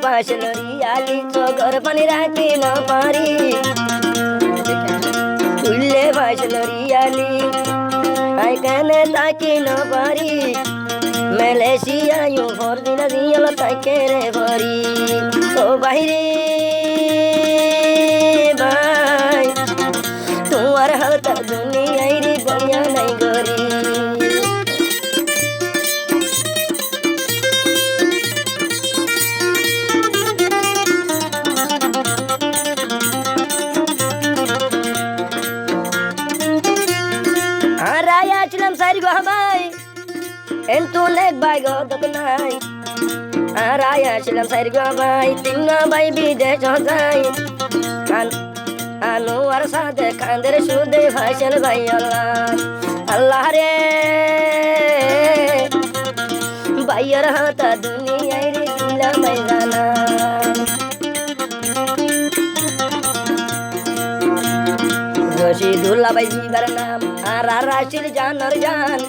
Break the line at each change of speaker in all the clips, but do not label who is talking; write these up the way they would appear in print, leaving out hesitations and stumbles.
পাশে লরিয়ালি চোখর পানি রাখি না পারি উল্লে পাশে লরিয়ালি আই কানে তাকি না পারি মালয়েশিয়া ইউ ভর দিন দিয়াল তাকে রে ভরি ও বাইরে ভাই তোমার হাত দুনিয়ায় রে বড়িয়া নাই গরি Raya cilam sari gua mai entu nek bai go dok nai Raya cilam sari gua mai tinga bai bide jodai kan anu arsa de kandere sude fashion bai Allah re bayar hata dunia re dila mai jana Rashidullah ভাই zipper নাম আর রাশির জানর জান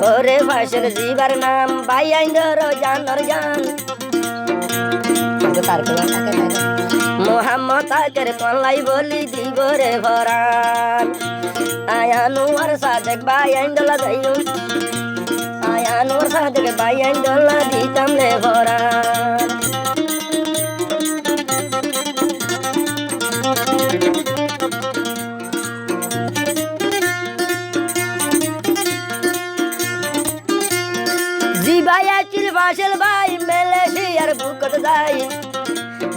ওরে ফাঁসের zipper নাম ভাই আইন্দর জানর জান মোহাম্মদ আকের কল্লাই বলি দিব রে ভরান আয়ানুয়ার সাদেক ভাই আইন্দলা যাইলুন আয়ানুয়ার সাদেক ভাই আইন্দলা দিতাম রে ভরান জিবায়াছিল ফাশল ভাই মালয়েশিয়ার বুকত যাই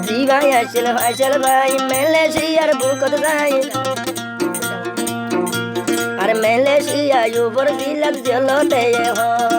জিবায়াছিল ফাশল ভাই মালয়েশিয়ার বুকত যাই আর মালয়েশিয়া ইউবর দিলক জলতে হয়